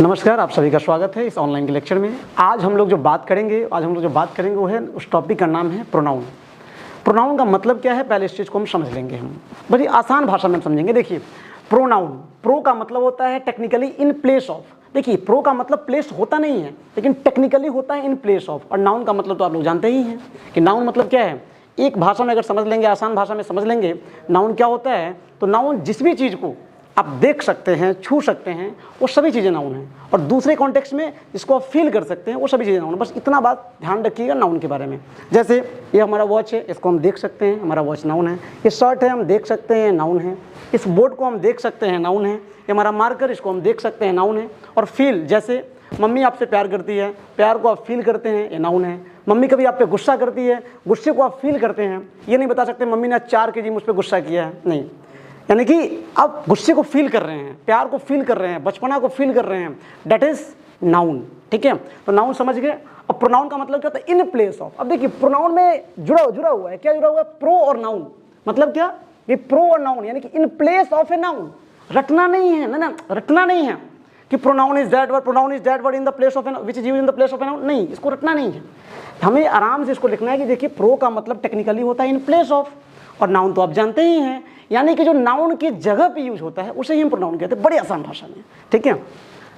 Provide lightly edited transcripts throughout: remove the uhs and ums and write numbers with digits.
नमस्कार, आप सभी का स्वागत है इस ऑनलाइन के लेक्चर में। आज हम लोग जो बात करेंगे वो है, उस टॉपिक का नाम है प्रोनाउन। प्रोनाउन का मतलब क्या है, पहले इस चीज़ को हम समझ लेंगे। हम बड़ी आसान भाषा में समझेंगे। देखिए, प्रोनाउन, प्रो का मतलब होता है टेक्निकली इन प्लेस ऑफ। देखिए, प्रो का मतलब प्लेस होता नहीं है, लेकिन टेक्निकली होता है इन प्लेस ऑफ। और नाउन का मतलब तो आप लोग जानते ही हैं कि नाउन मतलब क्या है। एक भाषा में अगर समझ लेंगे, आसान भाषा में समझ लेंगे नाउन क्या होता है, तो नाउन जिस भी चीज़ को आप देख सकते हैं, छू सकते हैं, वो सभी चीज़ें नाउन हैं। और दूसरे कॉन्टेक्स्ट में जिसको आप फील कर सकते हैं, वो सभी चीज़ें नाउन है। बस इतना बात ध्यान रखिएगा नाउन के बारे में। जैसे ये हमारा वॉच है, इसको हम देख सकते हैं, हमारा वॉच नाउन है। ये शर्ट है, हम देख सकते हैं, नाउन है। इस बोर्ड को हम देख सकते हैं, नाउन है। ये हमारा मार्कर, इसको हम देख सकते हैं, नाउन है। और फील, जैसे मम्मी आपसे प्यार करती है, प्यार को आप फील करते हैं, ये नाउन है। मम्मी कभी आप पे गुस्सा करती है, गुस्से को आप फील करते हैं। ये नहीं बता सकते मम्मी ने 4 kg मुझ पर गुस्सा किया है, नहीं। यानी कि आप गुस्से को फील कर रहे हैं, प्यार को फील कर रहे हैं, बचपना को फील कर रहे हैं, दैट इज नाउन। ठीक है, तो नाउन समझ गए। अब प्रोनाउन का मतलब क्या होता है, इन प्लेस ऑफ। अब देखिए, प्रोनाउन में जुड़ा हुआ है, क्या जुड़ा हुआ है, प्रो और नाउन। मतलब क्या, ये प्रो और नाउन, यानी कि in place of a noun. रटना नहीं है ना, रटना नहीं है कि pronoun is that word, pronoun is that word in the place of an which is used in the place of a noun. नहीं, इसको रटना नहीं है, हमें आराम से इसको लिखना है कि देखिए, प्रो का मतलब टेक्निकली होता है इन प्लेस ऑफ, और नाउन तो आप जानते ही हैं, यानी कि जो नाउन की जगह पे यूज होता है उसे ही हम प्रोनाउन कहते हैं, बड़ी आसान भाषा में। ठीक है,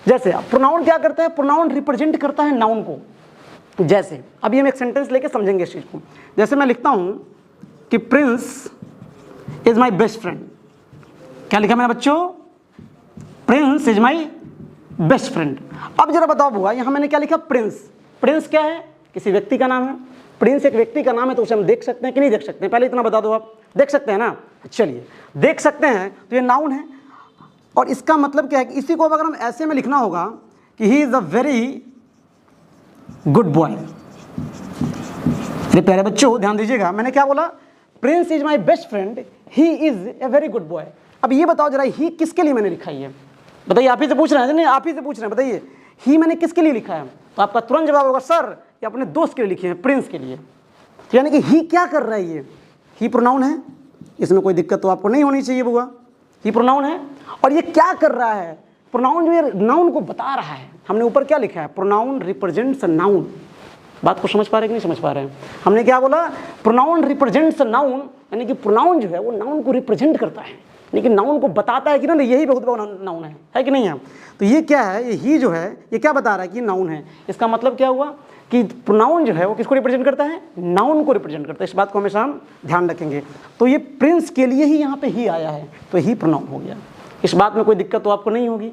जैसे आप प्रोनाउन क्या करता है, प्रोनाउन रिप्रेजेंट करता है नाउन को। जैसे अभी हम एक सेंटेंस लेके समझेंगे इस चीज को। जैसे मैं लिखता हूं कि Prince is my best friend. क्या लिखा मैंने बच्चों, Prince is my best friend. अब जरा बताओ बुआ, यहां मैंने क्या लिखा, प्रिंस। प्रिंस क्या है, किसी व्यक्ति का नाम है। प्रिंस एक व्यक्ति का नाम है, तो उसे हम देख सकते हैं कि नहीं देख सकते हैं, पहले इतना बता दो। आप देख सकते हैं ना, चलिए देख सकते हैं, तो ये नाउन है। और इसका मतलब क्या है कि इसी को अगर हम ऐसे में लिखना होगा कि he is a very good boy. मेरे प्यारे बच्चों ध्यान दीजिएगा, मैंने क्या बोला, Prince is my best friend, he is a very good boy. अब ये बताओ जरा, ही किसके लिए मैंने लिखा है, बताइए। आप ही से पूछ रहे हैं, नहीं आप ही से पूछ रहे हैं, बताइए ही मैंने किसके लिए लिखा है। तो आपका तुरंत जवाब होगा, सर ये अपने दोस्त के लिए लिखे हैं, प्रिंस के लिए। तो यानी कि ही क्या कर रहा है, ये ही प्रोनाउन है, इसमें कोई दिक्कत तो आपको नहीं होनी चाहिए बुआ, ही प्रोनाउन है। और ये क्या कर रहा है, प्रोनाउन जो है नाउन को बता रहा है। हमने ऊपर क्या लिखा है, प्रोनाउन रिप्रेजेंट्स नाउन। बात को समझ पा रहे कि नहीं समझ पा रहे हैं। हमने क्या बोला, प्रोनाउन रिप्रेजेंट्स नाउन, यानी कि प्रोनाउन जो है वो नाउन को रिप्रेजेंट करता है, लेकिन नाउन को बताता है कि ना यही बहुत बड़ा नाउन है कि नहीं है। तो ये क्या है, ये ही जो है ये क्या बता रहा है कि नाउन है। इसका मतलब क्या हुआ कि प्रोनाउन जो है वो किसको रिप्रेजेंट करता है, नाउन को रिप्रेजेंट करता है। इस बात को हमेशा हम ध्यान रखेंगे। तो ये प्रिंस के लिए ही यहाँ पे ही आया है, तो ही प्रोनाउन हो गया। इस बात में कोई दिक्कत तो आपको नहीं होगी,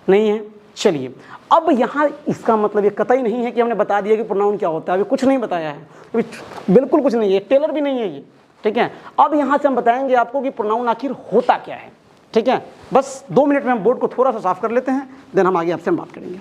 नहीं है। चलिए, अब यहाँ इसका मतलब ये कतई नहीं है कि हमने बता दिया कि प्रोनाउन क्या होता है, अभी कुछ नहीं बताया है, अभी बिल्कुल कुछ नहीं है, टेलर भी नहीं है ये। ठीक है, अब यहाँ से हम बताएंगे आपको कि प्रोनाउन आखिर होता क्या है। ठीक है, बस 2 मिनट में हम बोर्ड को थोड़ा सा साफ कर लेते हैं, देन हम आगे आपसे बात करेंगे।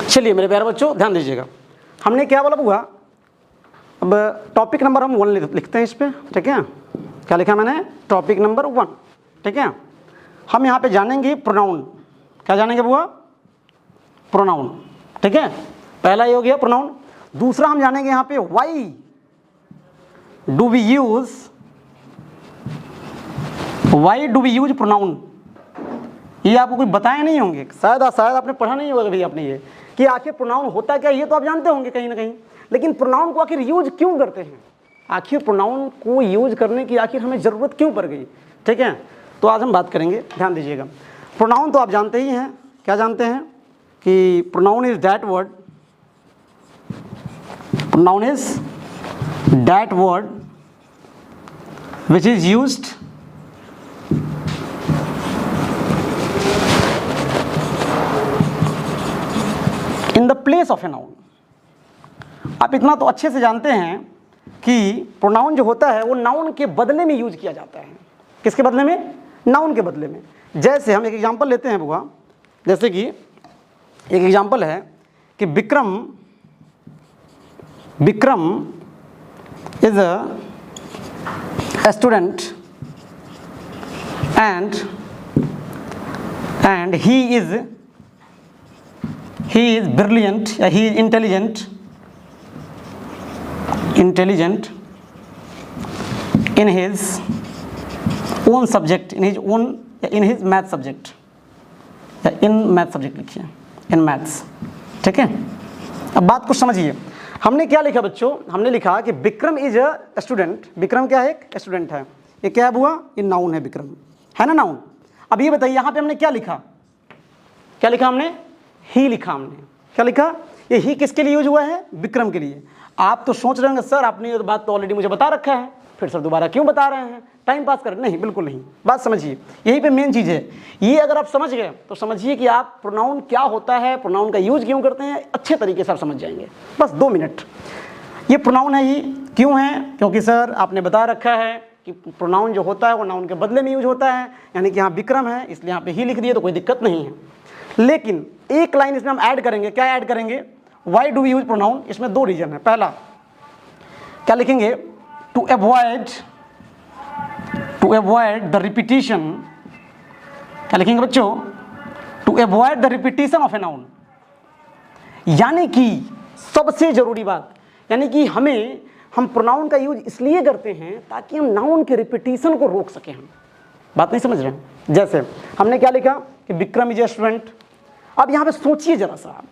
चलिए मेरे प्यारे बच्चों ध्यान दीजिएगा, हमने क्या बोला बुआ, अब टॉपिक नंबर हम 1 लिखते हैं इस पे। ठीक है, क्या लिखा मैंने, टॉपिक नंबर 1। ठीक है, हम यहाँ पे जानेंगे प्रोनाउन। क्या जानेंगे बुआ, प्रोनाउन। ठीक है, पहला ये हो गया प्रोनाउन। दूसरा हम जानेंगे यहाँ पे why do we use pronoun. ये आपको कोई बताए नहीं होंगे, शायद आपने पढ़ा नहीं होगा कभी आपने ये, कि आखिर प्रोनाउन होता क्या, ये तो आप जानते होंगे कहीं ना कहीं, लेकिन प्रोनाउन को आखिर यूज क्यों करते हैं, आखिर प्रोनाउन को यूज करने की आखिर हमें ज़रूरत क्यों पड़ गई। ठीक है, तो आज हम बात करेंगे, ध्यान दीजिएगा। प्रोनाउन तो आप जानते ही हैं, क्या जानते हैं कि pronoun is that word, pronoun is that word which is used in the place of a noun. आप इतना तो अच्छे से जानते हैं कि प्रोनाउन जो होता है वो नाउन के बदले में यूज किया जाता है। किसके बदले में, नाउन के बदले में। जैसे हम एक एग्जांपल लेते हैं बुआ, जैसे कि एक एग्जांपल है कि Vikram is a student and he is he is brilliant या he is intelligent in his own subject, in his own या इन हिज मैथ सब्जेक्ट, या इन मैथ सब्जेक्ट लिखिए, इन मैथ्स। ठीक है, अब बात को समझिए। हमने क्या लिखा बच्चों, हमने लिखा कि Vikram is a student. Vikram क्या है, एक स्टूडेंट है। ये क्या हुआ, ये नाउन है, विक्रम है ना नाउन। अब ये बताइए यहाँ पे हमने क्या लिखा, क्या लिखा हमने, ही लिखा हमने। क्या लिखा, ये ही किसके लिए यूज हुआ है, विक्रम के लिए। आप तो सोच रहे होंगे सर आपने ये बात तो ऑलरेडी मुझे बता रखा है, फिर सर दोबारा क्यों बता रहे हैं, टाइम पास कर। नहीं, बिल्कुल नहीं, बात समझिए, यही पे मेन चीज़ है। ये अगर आप समझ गए तो समझिए कि आप प्रोनाउन क्या होता है, प्रोनाउन का यूज क्यों करते हैं, अच्छे तरीके से आप समझ जाएंगे। बस 2 मिनट। ये प्रोनाउन है, ये क्यों है, क्योंकि सर आपने बता रखा है कि प्रोनाउन जो होता है वो नाउन के बदले में यूज होता है, यानी कि यहाँ विक्रम है इसलिए यहाँ पे ही लिख दिए तो कोई दिक्कत नहीं है। लेकिन एक लाइन इसमें हम ऐड करेंगे, क्या ऐड करेंगे, why do we use pronoun. इसमें 2 रीजन है। पहला क्या लिखेंगे, टू अवॉइड द रिपीटिशन। क्या लिखेंगे बच्चों, to avoid the repetition of a noun, यानी कि सबसे जरूरी बात, यानी कि हम प्रोनाउन का यूज इसलिए करते हैं ताकि हम नाउन के रिपीटिशन को रोक सकें। हम बात नहीं समझ रहे हैं। जैसे हमने क्या लिखा कि विक्रम इज ए स्टूडेंट। अब यहाँ पे सोचिए जरा सा,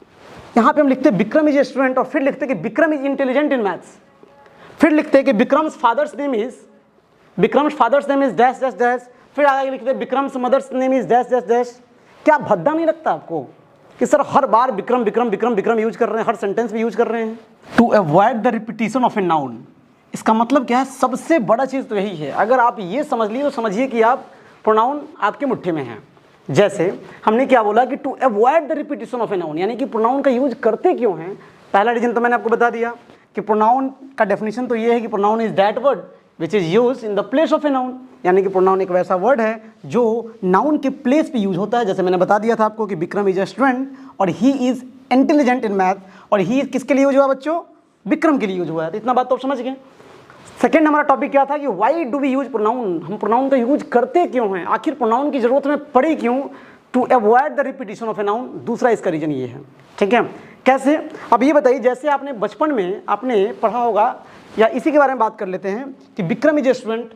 यहाँ पे हम लिखते हैं विक्रम इज ए स्टूडेंट और फिर लिखते हैं कि Vikram is intelligent in maths, फिर लिखते हैं कि Vikram's father's name is dash dash dash, फिर आगे लिखते हैं Vikram's mother's name is dash dash dash. क्या भद्दा नहीं लगता आपको कि सर हर बार विक्रम विक्रम विक्रम विक्रम यूज कर रहे हैं, हर सेंटेंस में यूज कर रहे हैं। To avoid the repetition of a noun, इसका मतलब क्या है, सबसे बड़ा चीज़ तो यही है। अगर आप ये समझ लिए तो समझिए कि आप प्रोनाउन आपके मुट्ठी में है। जैसे हमने क्या बोला कि to avoid the repetition of a noun, यानी कि प्रोनाउन का यूज करते क्यों हैं। पहला रीजन तो मैंने आपको बता दिया कि प्रोनाउन का डेफिनेशन तो ये है कि pronoun is that word which is use in the place of a noun, यानी कि प्रोनाउन एक वैसा वर्ड है जो नाउन के प्लेस पे यूज होता है। जैसे मैंने बता दिया था आपको कि विक्रम इज अ स्टूडेंट और ही इज इंटेलिजेंट इन मैथ, और ही किसके लिए यूज हुआ बच्चों, विक्रम के लिए यूज हुआ है। तो इतना बात तो आप समझ गए। सेकेंड हमारा टॉपिक क्या था कि why do we use pronoun, हम प्रोनाउन का यूज करते क्यों हैं, आखिर प्रोनाउन की जरूरत हमें पड़ी क्यों, to avoid the repetition of a noun. दूसरा इसका रीजन ये है। ठीक है, कैसे, अब ये बताइए, जैसे आपने बचपन में आपने पढ़ा होगा, या इसी के बारे में बात कर लेते हैं कि Vikram is a student,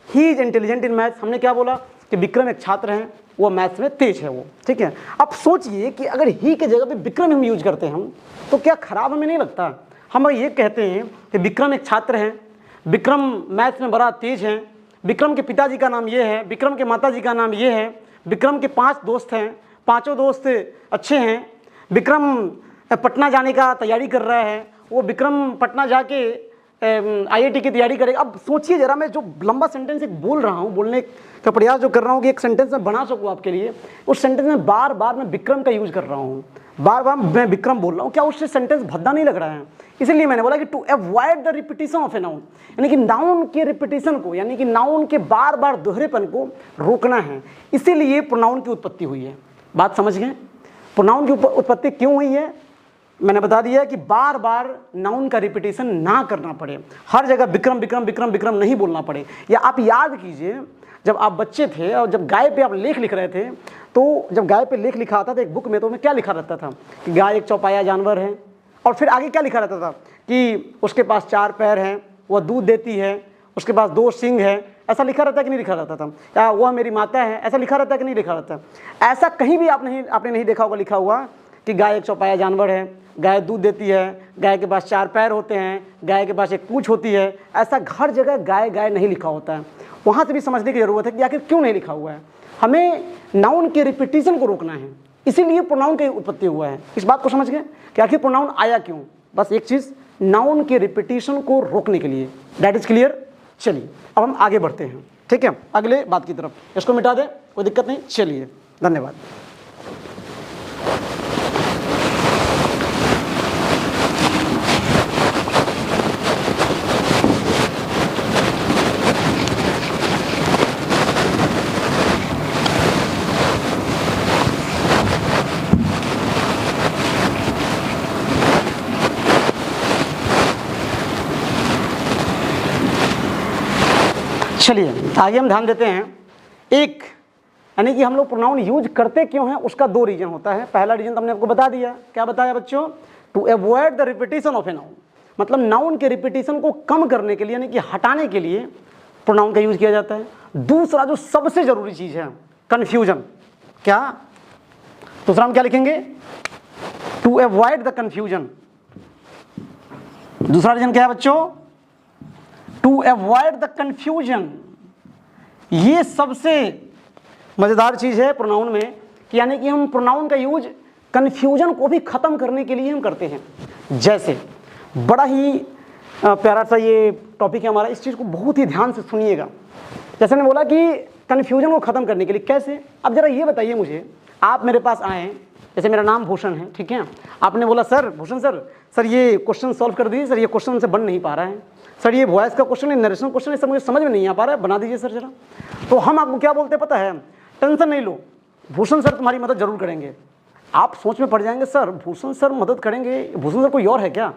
he is intelligent in maths. हमने क्या बोला कि विक्रम एक छात्र हैं, वो मैथ्स में तेज है वो। ठीक है, अब सोचिए कि अगर ही के जगह पे विक्रम हम यूज करते हैं हम, तो क्या खराब हमें नहीं लगता। हम ये कहते हैं कि विक्रम एक छात्र हैं, विक्रम मैथ्स में बड़ा तेज हैं, विक्रम के पिताजी का नाम ये है, विक्रम के माताजी का नाम ये है, विक्रम के 5 दोस्त हैं, 5 दोस्त अच्छे हैं, विक्रम पटना जाने का तैयारी कर रहा है, वो विक्रम पटना जाके IIT की तैयारी करेगा। अब सोचिए जरा, मैं जो लंबा सेंटेंस एक बोल रहा हूँ, बोलने का प्रयास जो कर रहा हूँ कि एक सेंटेंस में बना सकूँ आपके लिए, उस सेंटेंस में बार बार मैं विक्रम का यूज कर रहा हूँ, बार बार मैं विक्रम बोल रहा हूँ, क्या उससे सेंटेंस भद्दा नहीं लग रहा है। इसलिए मैंने बोला कि to avoid the repetition of a noun, यानी कि नाउन के रिपीटिशन को, यानी कि नाउन के बार बार दोहरेपन को रोकना है। इसीलिए प्रोनाउन की उत्पत्ति हुई है। बात समझ गए, प्रोनाउन की उत्पत्ति क्यों हुई है, मैंने बता दिया कि बार बार नाउन का रिपीटिशन ना करना पड़े, हर जगह विक्रम विक्रम विक्रम विक्रम नहीं बोलना पड़े। या आप याद कीजिए, जब आप बच्चे थे और जब गाय पे आप लेख लिख रहे थे, तो जब गाय पे लेख लिखा आता था एक बुक में, तो उसमें क्या लिखा रहता था कि गाय एक चौपाया जानवर है, और फिर आगे क्या लिखा रहता था कि उसके पास 4 पैर हैं, वह दूध देती है, उसके पास 2 सींग है। ऐसा लिखा रहता है कि नहीं लिखा रहता था, या वह मेरी माता है, ऐसा लिखा रहता है कि नहीं लिखा रहता है। ऐसा कहीं भी आपने नहीं देखा होगा लिखा हुआ कि गाय एक चौपाया जानवर है, गाय दूध देती है, गाय के पास 4 पैर होते हैं, गाय के पास एक पूंछ होती है। ऐसा हर जगह गाय गाय नहीं लिखा होता है। वहाँ से भी समझने की ज़रूरत है कि आखिर क्यों नहीं लिखा हुआ है। हमें नाउन के रिपीटिशन को रोकना है, इसीलिए प्रोनाउन की उत्पत्ति हुआ है। इस बात को समझ गए कि आखिर प्रोनाउन आया क्यों, बस एक चीज़, नाउन के रिपीटिशन को रोकने के लिए। That is clear. चलिए अब हम आगे बढ़ते हैं। ठीक है, अगले बात की तरफ, इसको मिटा दें, कोई दिक्कत नहीं। चलिए, धन्यवाद। चलिए आगे हम ध्यान देते हैं। एक यानी कि हम लोग प्रोनाउन यूज करते क्यों हैं, उसका दो रीजन होता है। पहला रीजन तो हमने आपको बता दिया, क्या बताया बच्चों, to avoid the repetition of a noun, मतलब नाउन के रिपीटिशन को कम करने के लिए यानी कि हटाने के लिए प्रोनाउन का यूज किया जाता है। दूसरा जो सबसे जरूरी चीज है, कंफ्यूजन। क्या दूसरा हम क्या लिखेंगे, टू अवॉइड द कंफ्यूजन। दूसरा रीजन क्या है बच्चों, टू अवॉइड द कंफ्यूजन। ये सबसे मजेदार चीज है प्रोनाउन में, कि यानी कि हम प्रोनाउन का यूज कंफ्यूजन को भी खत्म करने के लिए हम करते हैं। जैसे बड़ा ही प्यारा सा ये टॉपिक है हमारा, इस चीज को बहुत ही ध्यान से सुनिएगा। जैसे मैंने बोला कि कंफ्यूजन को खत्म करने के लिए कैसे, अब जरा ये बताइए मुझे, आप मेरे पास आए, जैसे मेरा नाम भूषण है, ठीक है, आपने बोला सर भूषण सर ये क्वेश्चन सॉल्व कर दीजिए, सर ये क्वेश्चन हमसे बन नहीं पा रहा है, सर ये वॉइस का क्वेश्चन है, नरेशन क्वेश्चन है, सर मुझे समझ में नहीं आ पा रहा है, बना दीजिए सर जरा। तो हम आपको क्या बोलते हैं पता है, टेंशन नहीं लो, भूषण सर तुम्हारी मदद जरूर करेंगे। आप सोच में पड़ जाएंगे, सर भूषण सर मदद करेंगे, भूषण सर कोई और है क्या,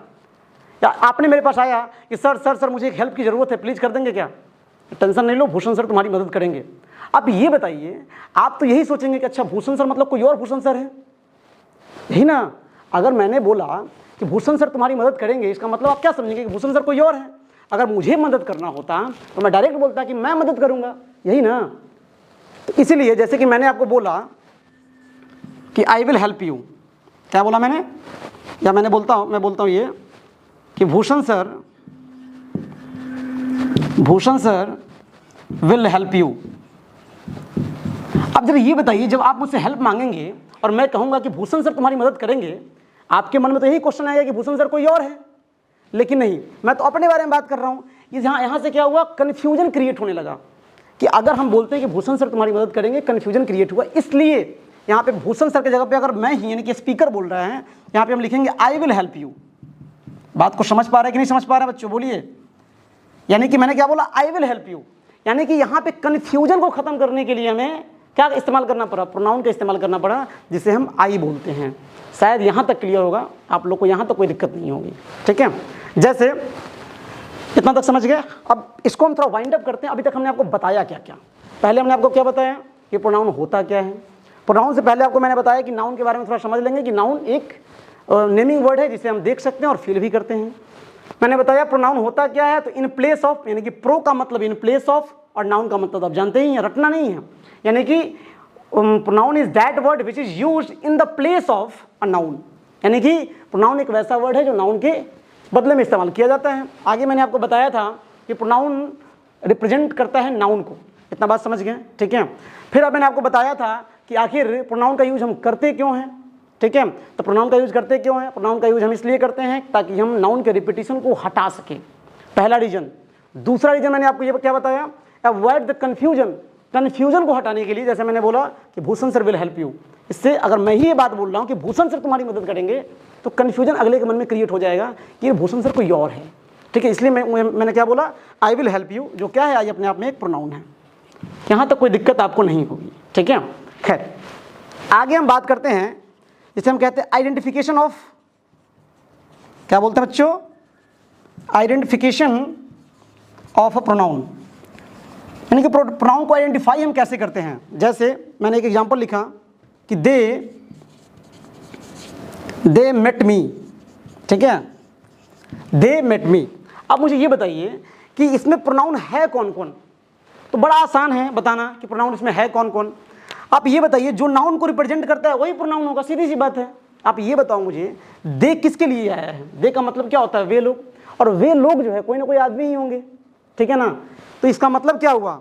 या आपने मेरे पास आया कि सर मुझे एक हेल्प की जरूरत है, प्लीज कर देंगे क्या, टेंशन नहीं लो, भूषण सर तुम्हारी मदद करेंगे। अब ये बताइए, आप तो यही सोचेंगे कि अच्छा भूषण सर मतलब कोई और भूषण सर है, यही ना। अगर मैंने बोला कि भूषण सर तुम्हारी मदद करेंगे, इसका मतलब आप क्या समझेंगे कि भूषण सर कोई और है। अगर मुझे मदद करना होता तो मैं डायरेक्ट बोलता कि मैं मदद करूंगा, यही ना। तो इसीलिए जैसे कि मैंने आपको बोला कि आई विल हेल्प यू, क्या बोला मैंने, या मैं बोलता हूं ये कि Bhushan sir will help you. अब जरा ये बताइए, जब आप मुझसे हेल्प मांगेंगे और मैं कहूंगा कि भूषण सर तुम्हारी मदद करेंगे, आपके मन में तो यही क्वेश्चन आएगा कि भूषण सर कोई और है, लेकिन नहीं, मैं तो अपने बारे में बात कर रहा हूँ। यहाँ से क्या हुआ, कन्फ्यूजन क्रिएट होने लगा कि अगर हम बोलते हैं कि भूषण सर तुम्हारी मदद करेंगे, कन्फ्यूजन क्रिएट हुआ। इसलिए यहाँ पे भूषण सर की जगह पे अगर मैं ही यानी कि स्पीकर बोल रहे हैं, यहाँ पे हम लिखेंगे आई विल हेल्प यू। बात को समझ पा रहे हैं कि नहीं समझ पा रहे हैं बच्चों, बोलिए। यानी कि मैंने क्या बोला, आई विल हेल्प यू, यानी कि यहाँ पे कन्फ्यूजन को खत्म करने के लिए हमें क्या इस्तेमाल करना पड़ा, प्रोनाउन का इस्तेमाल करना पड़ा, जिसे हम आई बोलते हैं। शायद यहाँ तक क्लियर होगा आप लोग को, यहाँ तक कोई दिक्कत नहीं होगी, ठीक है। जैसे इतना तक समझ गए। अब इसको हम थोड़ा वाइंड अप करते हैं। अभी तक हमने आपको बताया क्या क्या, पहले हमने आपको क्या बताया कि प्रोनाउन होता क्या है। प्रोनाउन से पहले आपको मैंने बताया कि नाउन के बारे में थोड़ा समझ लेंगे कि नाउन एक नेमिंग वर्ड है जिसे हम देख सकते हैं और फील भी करते हैं। मैंने बताया प्रोनाउन होता क्या है, तो इन प्लेस ऑफ, यानी कि प्रो का मतलब इन प्लेस ऑफ, और नाउन का मतलब आप जानते ही हैं, रटना नहीं है। यानी कि pronoun is that word which is used in the place of a noun, यानी कि प्रोनाउन एक वैसा वर्ड है जो नाउन के बदले में इस्तेमाल किया जाता है। आगे मैंने आपको बताया था कि प्रोनाउन रिप्रेजेंट करता है नाउन को, इतना बात समझ गए, ठीक है। फिर अब मैंने आपको बताया था कि आखिर प्रोनाउन का यूज हम करते क्यों हैं, ठीक है। तो प्रोनाउन का यूज करते क्यों है, प्रोनाउन का यूज हम इसलिए करते हैं ताकि हम नाउन के रिपीटिशन को हटा सके, पहला रीजन। दूसरा रीजन मैंने आपको ये क्या बताया, अवॉइड द कंफ्यूजन, कंफ्यूजन को हटाने के लिए। जैसे मैंने बोला कि Bhushan sir will help you, इससे अगर मैं ही ये बात बोल रहा हूँ कि भूषण सर तुम्हारी मदद करेंगे, तो कंफ्यूजन अगले के मन में क्रिएट हो जाएगा कि ये भूषण सर कोई और है, ठीक है। इसलिए मैंने क्या बोला, आई विल हेल्प यू, जो क्या है, आई अपने आप में एक प्रोनाउन है। यहाँ तक कोई दिक्कत आपको नहीं होगी, ठीक है। खैर आगे हम बात करते हैं जिसे हम कहते हैं आइडेंटिफिकेशन ऑफ, क्या बोलते हैं बच्चों, आइडेंटिफिकेशन ऑफ अ प्रोनाउन, यानी कि प्रोनाउन को आइडेंटिफाई हम कैसे करते हैं। जैसे मैंने एक एग्जांपल लिखा कि दे मेट मी, ठीक है, दे मेट मी। अब मुझे ये बताइए कि इसमें प्रोनाउन है कौन कौन, तो बड़ा आसान है बताना कि प्रोनाउन इसमें है कौन कौन। आप ये बताइए, जो नाउन को रिप्रेजेंट करता है वही प्रोनाउन होगा, सीधी सी बात है। आप ये बताओ मुझे, दे किसके लिए आया है, दे का मतलब क्या होता है, वे लोग, और वे लोग जो है कोई ना कोई आदमी ही होंगे, ठीक है ना। तो इसका मतलब क्या हुआ,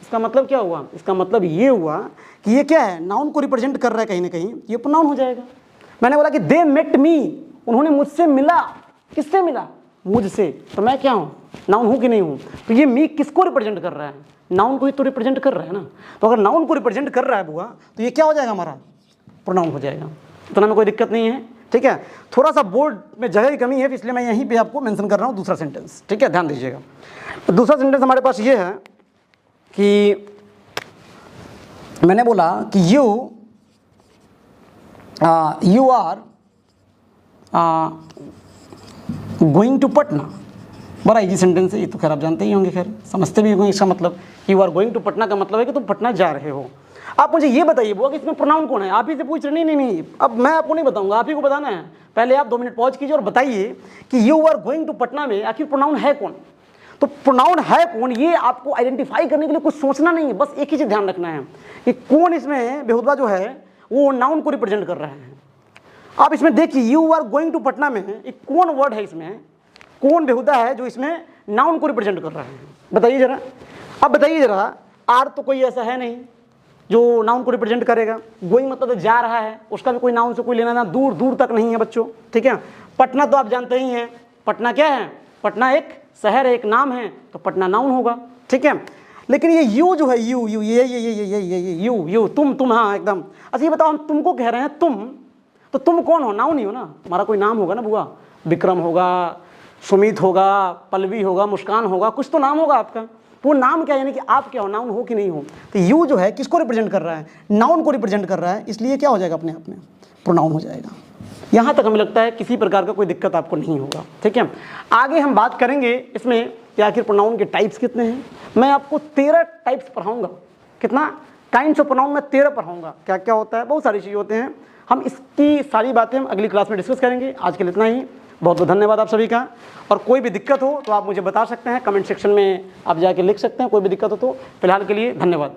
इसका मतलब क्या हुआ, इसका मतलब ये हुआ कि ये क्या है, नाउन को रिप्रेजेंट कर रहा है कहीं ना कहीं, ये प्रोनाउन हो जाएगा। मैंने बोला कि दे मेट मी, उन्होंने मुझसे मिला, किससे मिला, मुझसे, तो मैं क्या हूँ, नाउन हूँ कि नहीं हूँ। तो ये मी किसको रिप्रेजेंट कर रहा है, नाउन को ही तो रिप्रेजेंट कर रहा है ना। तो अगर नाउन को रिप्रेजेंट कर रहा है बुआ, तो ये क्या हो जाएगा, हमारा प्रोनाउन हो जाएगा। इतना में कोई दिक्कत नहीं है, ठीक है। थोड़ा सा बोर्ड में जगह की कमी है, इसलिए मैं यहीं पे आपको मेंशन कर रहा हूँ दूसरा सेंटेंस, ठीक है, ध्यान दीजिएगा। तो दूसरा सेंटेंस हमारे पास ये है कि मैंने बोला कि you are going to Patna, बड़ा इजी सेंटेंस है ये, तो खैर आप जानते ही होंगे, खैर समझते भी होंगे। इसका मतलब you are going to Patna का मतलब है कि तुम पटना जा रहे हो। आप मुझे ये बताइए बुआ कि इसमें प्रोनाउन कौन है। आप ही से पूछ रहे, नहीं, अब मैं आपको नहीं बताऊंगा, आप ही को बताना है। पहले आप 2 मिनट पॉज कीजिए और बताइए कि you are going to Patna में आखिर प्रोनाउन है कौन। तो प्रोनाउन है कौन, ये आपको आइडेंटिफाई करने के लिए कुछ सोचना नहीं है, बस एक ही चीज ध्यान रखना है कि कौन इसमें बेहुदा जो है वो नाउन को रिप्रेजेंट कर रहा है। आप इसमें देखिए you are going to Patna में एक कौन वर्ड है, इसमें कौन बेहुदा है जो इसमें नाउन को रिप्रेजेंट कर रहा है, बताइए जरा। अब बताइए जरा, आर तो कोई ऐसा है नहीं जो नाउन को रिप्रेजेंट करेगा। गोइंग मतलब तो जा रहा है, उसका भी कोई नाउन से कोई लेना ना, दूर दूर तक नहीं है बच्चों, ठीक है। पटना तो आप जानते ही हैं, पटना क्या है, पटना एक शहर है, एक नाम है, तो पटना नाउन होगा, ठीक है। लेकिन ये यू जो है, यू यू ये यू तुम, हाँ एकदम। अच्छा ये बताओ, हम तुमको कह रहे हैं तुम, तो तुम कौन हो, नाउन ही हो ना, हमारा कोई नाम होगा ना बुआ, विक्रम होगा, सुमित होगा, पल्लवी होगा, मुस्कान होगा, कुछ तो नाम होगा आपका। तो वो नाम क्या, यानी कि आप क्या हो, नाउन हो कि नहीं हो। तो यू जो है किसको रिप्रेजेंट कर रहा है, नाउन को रिप्रेजेंट कर रहा है, इसलिए क्या हो जाएगा, अपने आप में प्रोनाउन हो जाएगा। यहाँ तक हमें लगता है किसी प्रकार का कोई दिक्कत आपको नहीं होगा, ठीक है। आगे हम बात करेंगे इसमें कि आखिर प्रोनाउन के टाइप्स कितने हैं। मैं आपको 13 टाइप्स पढ़ाऊंगा। कितना काइंड्स ऑफ प्रोनाउन में 13 पढ़ाऊंगा। क्या क्या होता है, बहुत सारी चीज़ होते हैं। हम इसकी सारी बातें हम अगली क्लास में डिस्कस करेंगे। आज के लिए इतना ही। बहुत बहुत धन्यवाद आप सभी का। और कोई भी दिक्कत हो तो आप मुझे बता सकते हैं, कमेंट सेक्शन में आप जाके लिख सकते हैं, कोई भी दिक्कत हो तो। फिलहाल के लिए धन्यवाद।